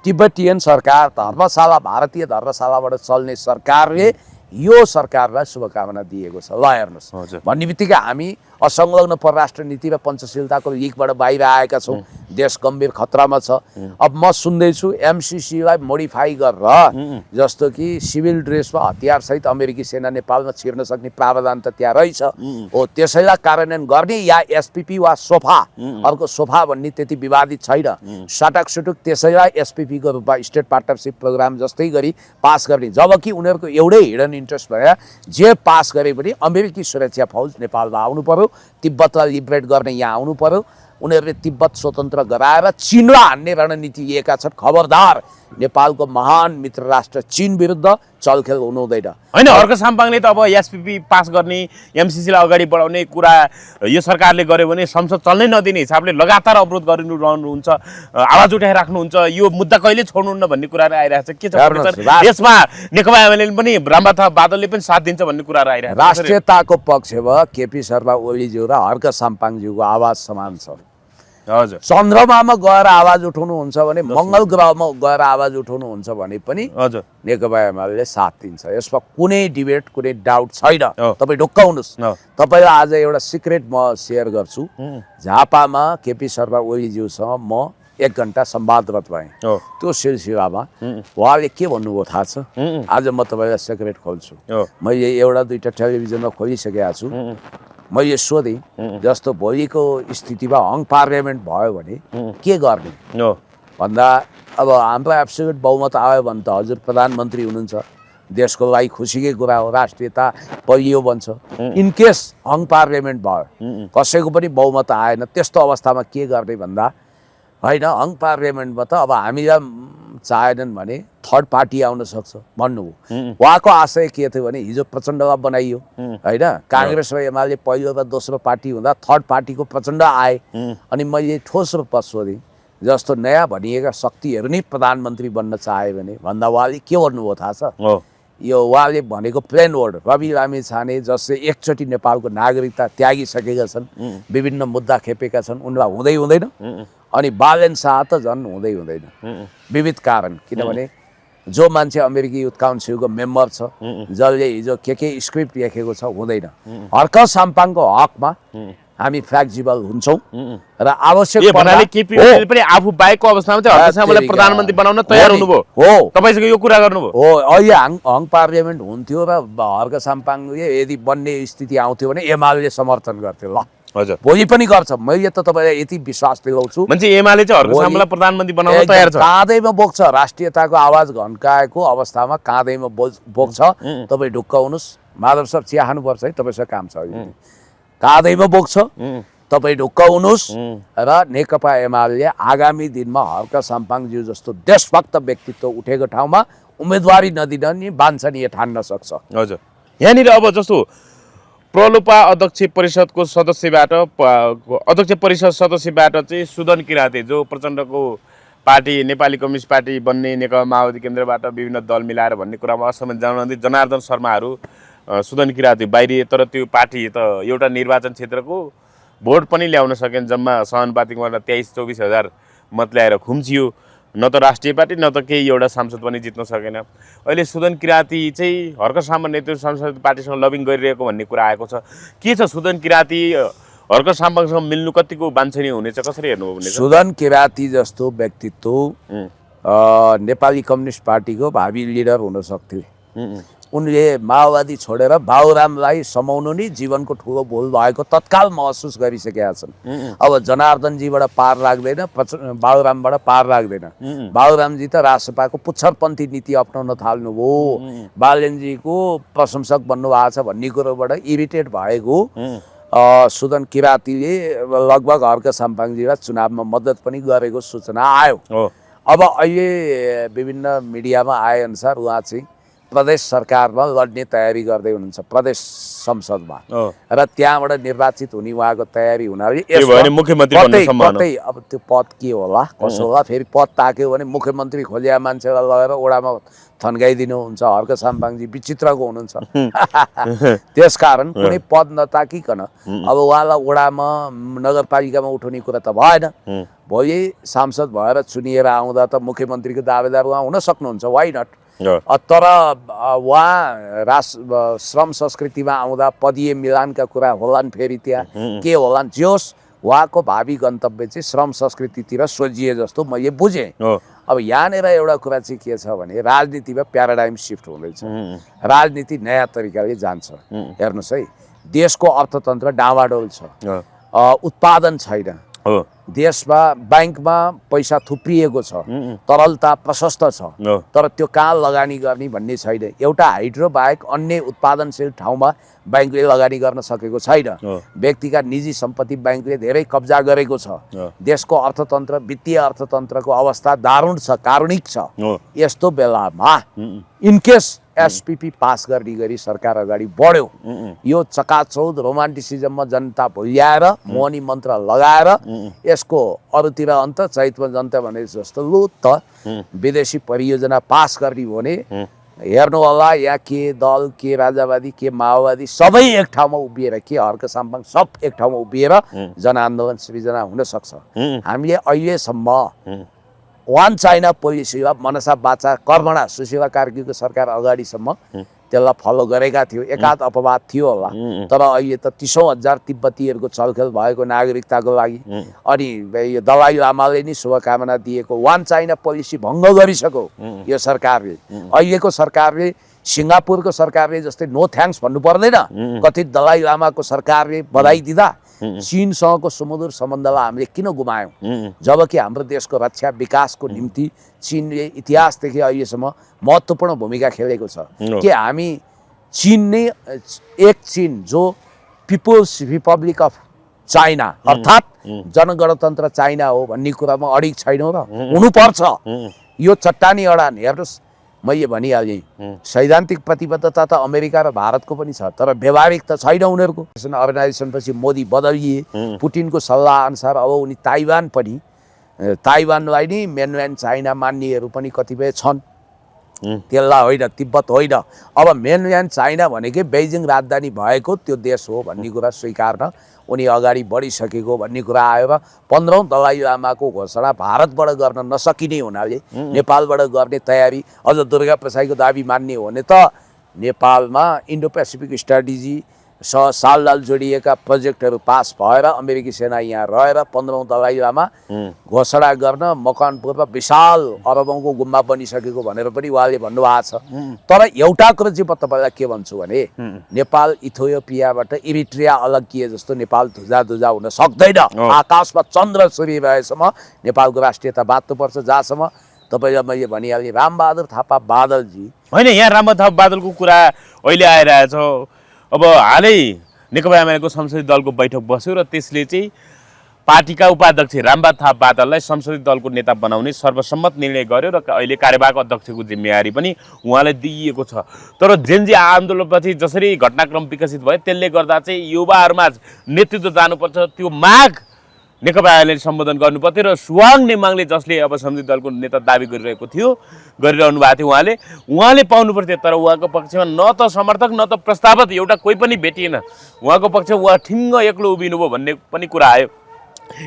तिब्बतियन सरकार, धर्मशाला भारतीय धर्मशालाबाट चल्ने सरकारले यो सरकारलाई शुभकामना दिएको छ। ल हेर्नुहोस्, भन्ने बित्तिकै हामी असंलग्न परराष्ट्र नीति र पञ्चशीलताको लिकबाट बाहिर आएका छौँ। देश गम्भीर खतरामा छ। अब म सुन्दैछु एमसिसीलाई मोडिफाई गरेर, जस्तो कि सिभिल ड्रेसमा हतियारसहित अमेरिकी सेना नेपालमा छिर्न सक्ने प्रावधान त त्यहाँ रहेछ हो, त्यसैलाई कार्यान्वयन गर्ने या एसपिपी वा सोफा, अर्को सोफा भन्ने त्यति विवादित छैन, सटक सुटुक त्यसैलाई एसपिपीको रूपमा स्टेट पार्टनरसिप प्रोग्राम जस्तै गरी पास गर्ने। जबकि उनीहरूको एउटै हिडन इन्ट्रेस्ट भएर जे पास गरे पनि अमेरिकी सुरक्षा फौज नेपालमा आउनु पर्यो, तिब्बतलाई लिबरेट गर्ने यहाँ आउनु पर्यो। उनीहरूले तिब्बत स्वतन्त्र गराएर चीनलाई हान्ने रणनीति लिएका छन्। खबरदार, नेपालको महान मित्र राष्ट्र चीन विरुद्ध चलखेल हुनु हुँदैन। होइन, हर्क साम्पाङले त अब एसपिपी पास गर्ने, एमसिसीलाई अगाडि बढाउने कुरा यो सरकारले गर्यो भने संसद चल्नै नदिने हिसाबले लगातार अवरोध गरिरहनुहुन्छ, आवाज उठाइराख्नुहुन्छ, यो मुद्दा कहिले छोड्नुहुन्न भन्ने कुराहरू आइरहेको छ। के छ यसमा नेकपा एमएलएले पनि रामबहादुर बादलले पनि साथ दिन्छ भन्ने कुराहरू आइरहेको छ। राष्ट्रियताको पक्षमा केपी शर्मा ओलीज्यू र हर्क साम्पाङज्यूको आवाज समान छ। हजुर, चन्द्रमामा गएर आवाज उठाउनुहुन्छ भने, मङ्गल ग्रहमा गएर आवाज उठाउनुहुन्छ भने पनि हजुर नेकपा एमाले साथ दिन्छ। यसमा कुनै डिबेट, कुनै डाउट छैन। तपाईँ ढुक्क हुनुहोस्। तपाईँलाई आज एउटा सिक्रेट म सेयर गर्छु। झापामा केपी शर्मा ओलीज्यूसँग म 1 घन्टा संवादरत भएँ। त्यो सिलसिलामा उहाँले के भन्नुभयो थाहा छ? आज म तपाईँलाई सिक्रेट खोल्छु। मैले एउटा दुईवटा टेलिभिजनमा खोलिसकेको छु। मैले सोधेँ, जस्तो भोलिको स्थितिमा हङ पार्लियामेन्ट भयो भने के गर्ने भन्दा, अब हाम्रो एब्सोल्युट बहुमत आयो भने त हजुर प्रधानमन्त्री हुनुहुन्छ, देशको लागि खुसीकै कुरा हो, राष्ट्रियता बलियो बन्छ। इनकेस हङ पार्लियामेन्ट भयो, कसैको पनि बहुमत आएन, त्यस्तो अवस्थामा के गर्ने भन्दा, होइन हङ पार्लियामेन्टमा त अब हामीलाई चाहेनन् भने थर्ड पार्टी आउन सक्छ भन्नुभयो। उहाँको आशय के थियो भने हिजो प्रचण्डलाई बनाइयो होइन, काङ्ग्रेस र एमाले पहिलो र दोस्रो पार्टी हुँदा थर्ड पार्टीको प्रचण्ड आए। अनि मैले ठोस रूपमा सोधेँ, जस्तो नयाँ भनिएका शक्तिहरू नै प्रधानमन्त्री बन्न चाहे भने भन्दा उहाँले के गर्नुभयो थाहा छ? यो उहाँले भनेको प्लेन वर्ड रवि लामिछाने जसले एकचोटि नेपालको नागरिकता त्यागिसकेका छन्, विभिन्न मुद्दा खेपेका छन्, उनलाई हुँदै हुँदैन। अनि बालेन शाह त झन् हुँदै हुँदैन, विविध कारण। किनभने जो मान्छे अमेरिकी युथ काउन्सिलको मेम्बर छ, जसले हिजो के स्क्रिप्ट लेखेको छ, हुँदैन। हर्क साम्पाङको हकमा हामी फ्लेक्सिबल हुन्छौँ र आवश्यक भन्नाले केपी ओलीले पनि आफू बाहेकको अवस्थामा चाहिँ हर्क साम्पाङलाई प्रधानमन्त्री बनाउन तयार हुनुभयो हो। तपाईसँग यो कुरा गर्नुभयो हो। अहिले हङ पार्लियामेन्ट हुन्थ्यो र हर्क साम्पाङले यदि बन्ने स्थिति आउँथ्यो भने एमाले समर्थन गर्थ्यो। ल हजुर, भोलि पनि गर्छ। मैले त तपाईँलाई यति विश्वास दिलाउँछु, मान्छे एमाले चाहिँ हर्क साम्पाङलाई प्रधानमन्त्री बनाउन तयार छ। काँधैमा बोक्छ, राष्ट्रियताको आवाज घन्काएको अवस्थामा काँधैमा बोक्छ। तपाईँ ढुक्क हुनुहोस्, माधव सर चिया खानुपर्छ है, तपाईँसँग काम छ। काँधैमा बोक्छ, तपाईँ ढुक्क हुनुहोस्। र नेकपा एमाले आगामी दिनमा हर्क साम्पाङज्यू जस्तो देशभक्त व्यक्तित्व उठेको ठाउँमा उम्मेदवारी नदिन नि वाञ्छनीय ठान्न सक्छ। हजुर, यहाँनिर अब जस्तो प्रलोपा अध्यक्ष परिषदको सदस्यबाट चाहिँ सुदन किराँती, जो प्रचण्डको पार्टी नेपाली कम्युनिस्ट पार्टी बन्ने नेकपा माओवादी केन्द्रबाट विभिन्न दल मिलाएर भन्ने कुरामा असहमत जनाउँदै जनार्दन शर्माहरू सुदन किराँती बाहिरिए। तर त्यो पार्टी त एउटा निर्वाचन क्षेत्रको भोट पनि ल्याउन सकेन। जम्मा समानुपातिकमा 23-24 हजार मत ल्याएर खुम्चियो। न त राष्ट्रिय पार्टी न त केही एउटा सांसद पनि जित्न सकेन। अहिले सुदन किराँती चाहिँ हर्क साम्पाङ नेतृत्व संसदीय पार्टीसँग लबिङ गरिरहेको भन्ने कुरा आएको छ। के छ सुदन किराँती हर्क साम्पाङसँग मिल्नु कतिको वाञ्छनीय हुनेछ, कसरी हेर्नु हुनेछ? सुदन किराँती जस्तो व्यक्तित्व नेपाली कम्युनिस्ट पार्टीको भावी लिडर हुन सक्थे। उनले माओवादी छोडेर बाबुरामलाई समाउनु नै जीवनको ठुलो भुल भएको तत्काल महसुस गरिसकेका छन्। अब जनार्दनजीबाट पार लाग्दैन, बाबुरामबाट पार लाग्दैन। बाबुरामजी त राजसभाको पुच्छरपन्थी नीति अप्नाउन थाल्नुभयो। बालेनजीको प्रशंसक बन्नुभएको छ भन्ने कुरोबाट इरिटेट भएको सुदन किराँतीले लगभग हर्क साम्पाङजीलाई चुनावमा मद्दत पनि गरेको सूचना आयो। अब अहिले विभिन्न मिडियामा आएअनुसार उहाँ चाहिँ प्रदेश सरकारमा लड्ने तयारी गर्दै हुनुहुन्छ, प्रदेश संसदमा। र त्यहाँबाट निर्वाचित हुने उहाँको तयारी हुनाले कतै अब त्यो पद के होला कसो होला, फेरि पद ताक्यो भने मुख्यमन्त्री खोजिया मान्छेलाई लगेर ओडामा थन्काइदिनुहुन्छ। हर्क साम्पाङजी विचित्रको हुनुहुन्छ। त्यसकारण कुनै पद नताकिकन अब उहाँलाई ओडामा नगरपालिकामा उठाउने कुरा त भएन। भोलि सांसद भएर चुनिएर आउँदा त मुख्यमन्त्रीको दावेदार उहाँ हुन सक्नुहुन्छ, वाइ नट। तर उहाँ श्रम संस्कृतिमा आउँदा पदीय मिलानका कुरा होलान्, फेरि त्यहाँ के होलान्, जोस् उहाँको भावी गन्तव्य चाहिँ श्रम संस्कृतितिर सोझिए जस्तो मैले बुझेँ। अब यहाँनिर एउटा कुरा चाहिँ के छ भने राजनीतिमा प्याराडाइम सिफ्ट हुँदैछ। राजनीति नयाँ तरिकाले जान्छ। हेर्नुहोस् है, देशको अर्थतन्त्र डाँवाडोल छ, उत्पादन छैन, देशमा ब्याङ्कमा पैसा थुप्रिएको छ, तरलता प्रशस्त छ, तर त्यो कहाँ लगानी गर्ने भन्ने छैन। एउटा हाइड्रो बाहेक अन्य उत्पादनशील ठाउँमा ब्याङ्कले लगानी गर्न सकेको छैन। व्यक्तिका निजी सम्पत्ति ब्याङ्कले धेरै कब्जा गरेको छ। देशको अर्थतन्त्र, वित्तीय अर्थतन्त्रको अवस्था दारुण छ, कारुणिक छ। यस्तो बेलामा इनकेस एसपीपी पास गर्ने गरी सरकार अगाडि बढ्यो, यो चकाचौध रोमान्टिसिजममा जनता भुल्याएर मोहनी मन्त्र लगाएर यसको अरूतिर अन्त चैतमा जनता भने जस्तो लु त विदेशी परियोजना पास गर्ने हो भने हेर्नु होला, यहाँ के दल, के राजावादी, के माओवादी सबै एक ठाउँमा उभिएर, के हर्क साम्पाङ सब एक ठाउँमा उभिएर जनआन्दोलन सृजना हुन सक्छ। हामीले अहिलेसम्म वान चाइना पोलिसी वा मनसा बाचा कर्मणा सुशीला कार्कीको सरकार अगाडिसम्म त्यसलाई फलो गरेका थियो। एकाध अपवाद थियो होला, तर अहिले त 30,000 तिब्बतीहरूको छलखेल भएको नागरिकताको लागि। अनि यो दलाइ लामाले नि शुभकामना दिएको वान चाइना पोलिसी भङ्ग गरिसक्यो यो सरकारले। अहिलेको सरकारले सिङ्गापुरको सरकारले जस्तै नो थ्याङ्क्स भन्नु पर्दैन, कथित दलाइ लामाको सरकारले बधाई दिँदा चीनसँगको सुमधुर सम्बन्धलाई हामीले किन गुमायौँ? जबकि हाम्रो देशको रक्षा विकासको निम्ति चीनले इतिहासदेखि अहिलेसम्म महत्त्वपूर्ण भूमिका खेलेको छ। के हामी चीन नै एक चीन जो पिपुल्स रिपब्लिक अफ चाइना अर्थात् जनगणतन्त्र चाइना हो भन्ने कुरामा अडिग छैनौँ र? हुनुपर्छ। यो चट्टानी अडान हेर्नुहोस्, मैले भनिहालेँ सैद्धान्तिक प्रतिबद्धता त अमेरिका र भारतको पनि छ, तर व्यवहारिक त छैन उनीहरूको। अर्गनाइजेसनपछि मोदी बदलिए, पुटिनको सल्लाह अनुसार अब उनी ताइवान पनि, ताइवानलाई नै मेनल्यान्ड चाइना मान्नेहरू पनि कतिपय छन्। त्यसलाई होइन, तिब्बत होइन। अब मेनल्यान्ड चाइना भनेकै बेइजिङ राजधानी भएको त्यो देश हो भन्ने कुरा स्वीकार्न उनी अगाडि बढिसकेको भन्ने कुरा आयो र 15औं दलाइ लामाको घोषणा भारतबाट गर्न नसकिने हुनाले नेपालबाट गर्ने तयारी, अझ दुर्गा प्रसाईको दाबी मान्ने हो भने त नेपालमा इन्डो पेसिफिक स्ट्राटेजी साल जोडिएका प्रोजेक्टहरू पास भएर अमेरिकी सेना यहाँ रहेर 15औं दलाइ लामा घोषणा गर्न मकवानपुरमा विशाल अरबौँको गुम्बा बनिसकेको भनेर पनि उहाँले भन्नुभएको छ। तर एउटा कुरो चाहिँ म तपाईँलाई के भन्छु भने नेपाल इथियोपियाबाट इरिट्रिया अलग किए जस्तो नेपाल धुजा हुन सक्दैन। आकाशमा चन्द्र सूर्य रहेसम्म नेपालको राष्ट्रियता बाँच्नुपर्छ। जहाँसम्म तपाईँलाई मैले भनिहालेँ रामबहादुर थापा बादलजी होइन, यहाँ रामबहादुर थापा बादलको कुरा अहिले आइरहेछ। अब हालै नेकपा एमालेको संसदीय दलको बैठक बस्यो र त्यसले चाहिँ पार्टीका उपाध्यक्ष रामबहादुर थापा बादललाई संसदीय दलको नेता बनाउने सर्वसम्मत निर्णय गर्यो र अहिले कार्यवाहक अध्यक्षको जिम्मेवारी पनि उहाँलाई दिइएको छ। तर जेनजी आन्दोलनपछि जसरी घटनाक्रम विकसित भयो त्यसले गर्दा चाहिँ युवाहरूमा नेतृत्व जानुपर्छ, त्यो माग नेकपा एमाले सम्बोधन गर्नुपर्थ्यो र सुवाङ नेमाङले जसले अब संसदीय दलको नेता दाबी गरिरहेको थियो, गरिरहनु भएको थियो, उहाँले पाउनु पर्थ्यो। तर उहाँको पक्षमा न त समर्थक न त प्रस्तावक एउटा कोही पनि भेटिएन। उहाँको पक्षमा उहाँ ठिङ्ग एक्लो उभिनु भयो भन्ने पनि कुरा आयो।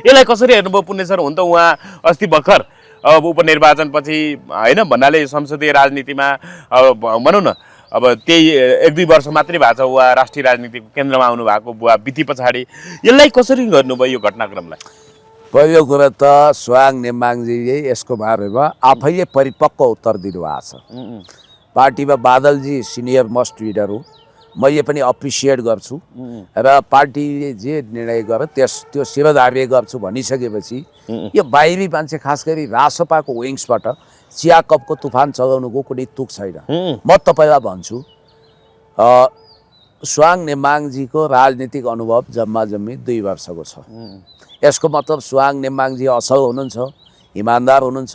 यसलाई कसरी हेर्नुभयो पुण्य सर? हुन त उहाँ अस्ति भर्खर अब उपनिर्वाचनपछि होइन भन्नाले संसदीय राजनीतिमा अब भनौँ न अब त्यही 1-2 वर्ष मात्रै भएको छ उहाँ राष्ट्रिय राजनीतिको केन्द्रमा आउनु भएको बुवा बिति पछाडि। यसलाई कसरी गर्नुभयो यो घटनाक्रमलाई? पहिलो कुरा त सुवाङ नेमाङजीले यसको बारेमा आफैले परिपक्व उत्तर दिनुभएको छ। पार्टीमा बादलजी सिनियर मोस्ट लिडर हो, मैले पनि एप्रिसिएट गर्छु र पार्टीले जे निर्णय गर्यो त्यो शिरधार्य गर्छु भनिसकेपछि यो बाहिरी मान्छे खास गरी रासपाको विङ्सबाट चिया कपको तुफान चलाउनुको कुनै तुक छैन। म तपाईँलाई भन्छु सुवाङ नेमाङजीको राजनीतिक अनुभव जम्मा 2 वर्षको छ। यसको मतलब सुवाङ नेमाङजी असल हुनुहुन्छ, इमान्दार हुनुहुन्छ,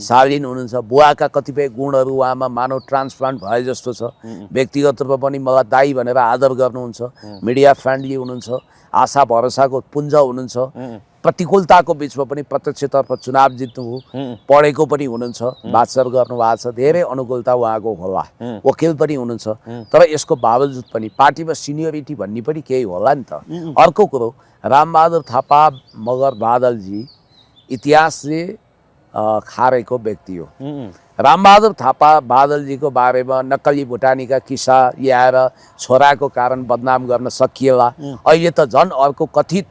शालीन हुनुहुन्छ, बुवाका कतिपय गुणहरू उहाँमा मानव ट्रान्सप्लान्ट भए जस्तो छ। व्यक्तिगत रूपमा पनि मलाई दाई भनेर आदर गर्नुहुन्छ, मिडिया फ्रेन्डली हुनुहुन्छ, आशा भरोसाको पुञ्ज हुनुहुन्छ, प्रतिकूलताको बिचमा पनि प्रत्यक्षतर्फ चुनाव जित्नुभयो, पढेको पनि हुनुहुन्छ, बातचर गर्नुभएको छ, धेरै अनुकूलता उहाँको होला, वकिल पनि हुनुहुन्छ। तर यसको बावजुद पनि पार्टीमा सिनियरिटी भन्ने पनि केही होला नि त। अर्को कुरो रामबहादुर थापा मगर बादलजी इतिहासले खारेको व्यक्ति हो। रामबहादुर थापा बादलजीको बारेमा नक्कली भुटानीका किस्सा ल्याएर छोराको कारण बदनाम गर्न सकिएला। अहिले त झन् अर्को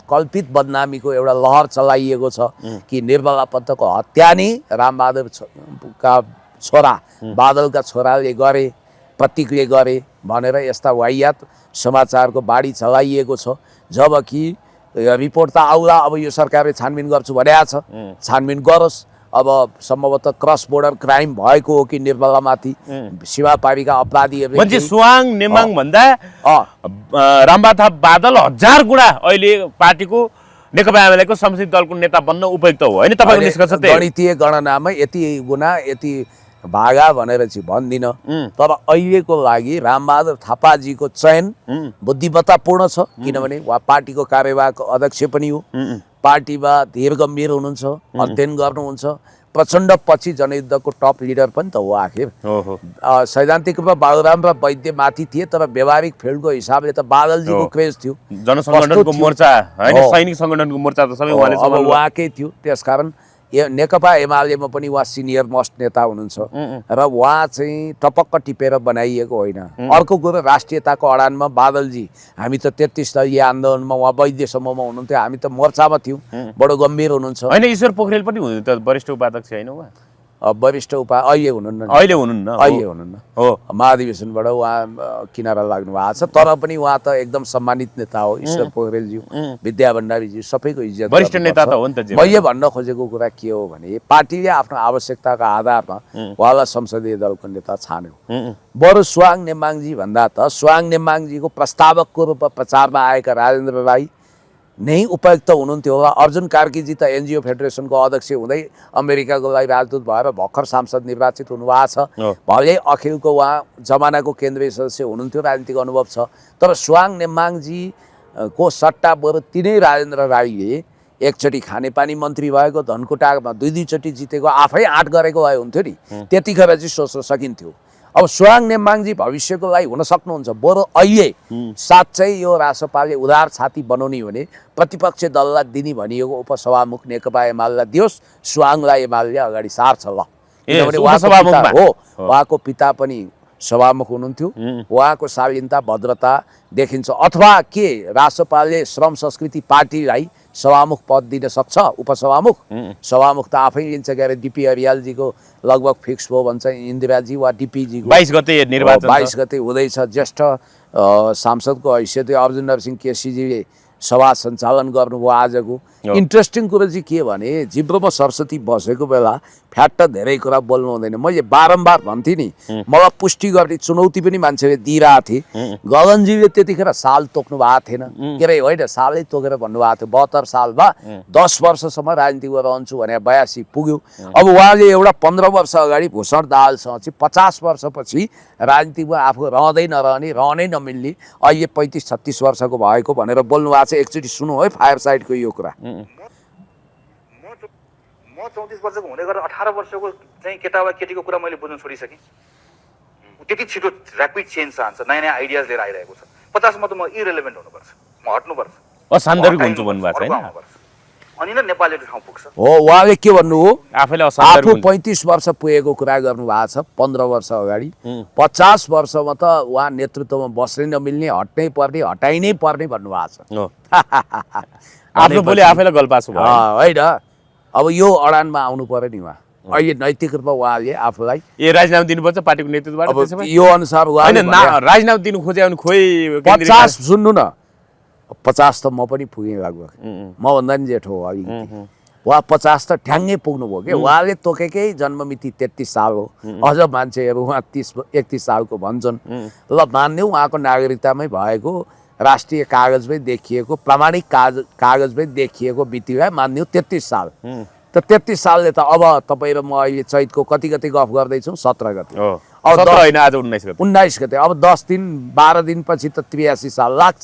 कल्पित बदनामीको एउटा लहर चलाइएको छ कि निर्मला पन्तको हत्या नै रामबहादुरका छोरा बादलका छोराले गरे, प्रतीकले गरे भनेर यस्ता वाहियात समाचारको बाढी चलाइएको छ। जबकि रिपोर्ट त आउला, अब यो सरकारले छानबिन गर्छु भनेको छ, छानबिन गरोस्। अब सम्भवतः क्रस बोर्डर क्राइम भएको हो कि निर्मलामाथि सीमा पारीका अपराधीहरू मान्छे सुवाङ नेमाङ भन्दा रामबहादुर थापा बादल 1000 गुणा अहिले पार्टीको नेकपा एमालेको संसदीय दलको नेता बन्न उपयुक्त हो होइन? तपाईँको निष्कर्ष त्यही गणितीय गणनामा यति गुणा यति भागा भनेर चाहिँ भन्दिनँ। तर अहिलेको लागि रामबहादुर थापाजीको चयन बुद्धिमत्तापूर्ण छ, किनभने उहाँ पार्टीको कार्यवाहक अध्यक्ष पनि हो, पार्टीमा धीर गम्भीर हुनुहुन्छ, अध्ययन गर्नुहुन्छ, प्रचण्ड पछि जनयुद्धको टप लिडर पनि त हो। आखिर सैद्धान्तिक रूपमा बाबुराम र वैद्य माथि थिए, तर व्यवहारिक फिल्डको हिसाबले त बादलजीको क्रेज थियो। जनसङ्गठनको मोर्चा होइन, सैनिक सङ्गठनको मोर्चा त सबै उहाँकै थियो। त्यसकारण नेकपा एमालेमा पनि उहाँ सिनियर मोस्ट नेता हुनुहुन्छ र उहाँ चाहिँ टपक्क टिपेर बनाइएको होइन। अर्को कुरो राष्ट्रियताको अडानमा बादलजी, हामी त 33 दलीय आन्दोलनमा उहाँ वैद्यसम्ममा हुनुहुन्थ्यो, हामी त मोर्चामा थियौँ, बडो गम्भीर हुनुहुन्छ होइन? ईश्वर पोखरेल पनि हुनु त वरिष्ठ उपाध्यक्ष होइन उहाँ? वरिष्ठ अहिले हुनुहुन्न हो, महाधिवेशनबाट उहाँ किनारा लाग्नु भएको छ। तर पनि उहाँ त एकदम सम्मानित नेता हो। ईश्वर पोखरेलज्यू, विद्या भण्डारीज्यू सबैको इज्जत वरिष्ठ नेता त हो नि त। मैले भन्न खोजेको कुरा के हो भने पार्टीले आफ्नो आवश्यकताको आधारमा उहाँलाई संसदीय दलको नेता छान्यो। बरु सुवाङ नेमाङजी भन्दा त सुवाङ नेमाङजीको प्रस्तावकको रूपमा प्रचारमा आएका राजेन्द्र राई नै उपयुक्त हुनुहुन्थ्यो होला। अर्जुन कार्कीजी त एनजिओ फेडरेसनको अध्यक्ष हुँदै अमेरिकाको लागि राजदूत भएर भर्खर सांसद निर्वाचित हुनुभएको छ। भले अखिलको उहाँ जमानाको केन्द्रीय सदस्य हुनुहुन्थ्यो, राजनीतिक अनुभव छ। तर सुवाङ नेमाङजीको सट्टा बरु तिनै राजेन्द्र राईले एकचोटि खानेपानी मन्त्री भएको, धनकुटामा दुईचोटि जितेको, आफै आँट गरेको भए हुन्थ्यो नि, त्यतिखेर चाहिँ सोच्न सकिन्थ्यो। अब सुवाङ नेम्बाङजी भविष्यको लागि हुन सक्नुहुन्छ। बरु अहिले साँच्चै यो रासपाले उदार छाती बनाउने हो भने प्रतिपक्ष दललाई दिने भनिएको उपसभामुख नेकपा एमालेलाई दियोस्, सुवाङलाई एमाले अगाडि सार्छ ल। किनभने उहाँको पिता पनि सभामुख हुनुहुन्थ्यो, उहाँको शालीनता भद्रता देखिन्छ। अथवा के रासपाले श्रम संस्कृति पार्टीलाई सभामुख पद दिन सक्छ? उपसभामुख सभामुख त आफै लिन्छ के अरे। डिपी अरियालजीको लगभग फिक्स भयो भन्छ, इन्दिराजी वा डिपीजीको 22 गते निर्वाचन 22 गते हुँदैछ। ज्येष्ठ सांसदको हैसियतले अर्जुन नरसिंह केसीजीले सभा सञ्चालन गर्नुभयो आजको। इन्ट्रेस्टिङ कुरो चाहिँ के भने जिब्रोमा सरस्वती बसेको बेला फ्याट्ट धेरै कुरा बोल्नु हुँदैन। मैले बारम्बार भन्थेँ नि, मलाई पुष्टि गर्ने चुनौती पनि मान्छेले दिइरहेको थिए। गगनजीले त्यतिखेर साल तोक्नु भएको थिएन, के अरे होइन सालै तोकेर भन्नुभएको थियो। 72 सालमा 10 वर्षसम्म राजनीतिमा रहन्छु भने 82 पुग्यो। अब उहाँले एउटा 15 वर्ष अगाडि भूषण दाहालसँग चाहिँ 50 वर्षपछि राजनीतिमा आफू रहँदै नरहने, रहनै नमिल्ने, अहिले 35-36 वर्षको भएको भनेर बोल्नु भएको छ। एकचोटि सुनौ है फायर साइडको यो कुरा। म 34 वर्षको हुँदै गरेर 18 वर्षको चाहिँ केटा वा केटीको कुरा मैले बुझ्न छोडिसकेँ। त्यति छिटो ऱ्यापिड चेन्ज चाहन्छ, नयाँ नयाँ आइडियाज लिएर आइरहेको छ। 50 मा त म इरेलेभेन्ट हुनुपर्छ, म हट्नुपर्छ, असान्दर्भिक हुन्छु भन्नुभएको छ हैन? अनि नै नेपालले ठाउँ पुग्छ। हो, उहाँले के भन्नु हो, आफैले आफू 35 वर्ष पुगेको कुरा गर्नु भएको छ 15 वर्ष अगाडि। 50 वर्षमा त उहाँ नेतृत्वमा बस्नै नमिल्ने, हट्नै पर्ने, हटाइनै पर्ने भन्नुभएको छ। आफ्नो बोली आफैलाई गल्पासो भयो होइन। अब यो अडानमा आउनु पर्यो नि उहाँ। अहिले नैतिक रूपमा उहाँले आफूलाई राजीनामा दिनुपर्छ पार्टीको नेतृत्वबाट। त्यसो भए यो अनुसार राजीनामा दिनु खोजे अनि खोइ 50 सुन्नु न, 50 त म पनि पुगेँ लगभग, मभन्दा नि जेठो हो अलिकति। उहाँ 50 त ठ्याङ्गै पुग्नुभयो कि। उहाँले तोकेकै जन्ममिति 33 साल हो। अझ मान्छेहरू उहाँ 30-31 सालको भन्छन्। ल मान्ने उहाँको नागरिकतामै भएको, राष्ट्रिय कागजमै देखिएको, प्रामाणिक कागजमै देखिएको बितिमा मान्ने 33 साल। त 33 सालले त अब तपाईँ र म अहिले चैतको कति गते गफ गर्दैछौँ? 17 गते। अब 17 होइन आज 19 गते। 19 गते। अब 10 दिन 12 दिनपछि त 83 साल लाग्छ।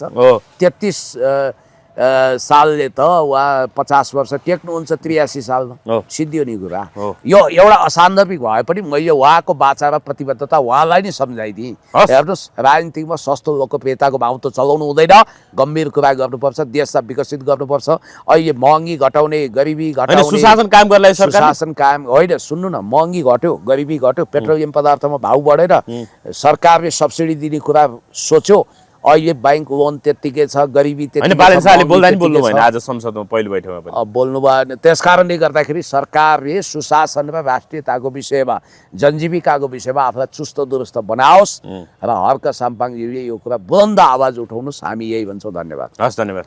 33 सालले त उहाँ 50 वर्ष टेक्नुहुन्छ 83 सालमा, सिद्धियो नि कुरा। यो एउटा असान्दर्भिक भए पनि मैले उहाँको बाचा र प्रतिबद्धता उहाँलाई नै सम्झाइदिएँ। हेर्नुहोस्, राजनीतिमा सस्तो लोकप्रियताको भाउ त चलाउनु हुँदैन, गम्भीर कुरा गर्नुपर्छ, देशलाई विकसित गर्नुपर्छ। अहिले महँगी घटाउने, गरिबी घटाउने, सुशासन कायम गर्नलाई सरकार सुशासन कायम होइन। सुन्नु न, महँगी घट्यो, गरिबी घट्यो, पेट्रोलियम पदार्थमा भाउ बढेर सरकारले सब्सिडी दिने कुरा सोच्यो। अहिले बैंक लोन त्यत्तिकै छ, गरिबी त्यत्तिकै छ। बालन शाहले बोल्दा नि बोल्नु भएन आज संसदमा पहिलो बैठकमा पनि। बोल्नु भएन। त्यस कारणले गर्दाखेरि सरकारले सुशासन र राष्ट्रियताको विषयमा, जनजीविकाको विषयमा आफूलाई चुस्त दुरुस्त बनाओस् र हर्क साम्पाङजीले यो कुरा बुलन्द आवाज उठाउनुहोस्। हामी यही भन्छौँ। धन्यवाद। हस्, धन्यवाद।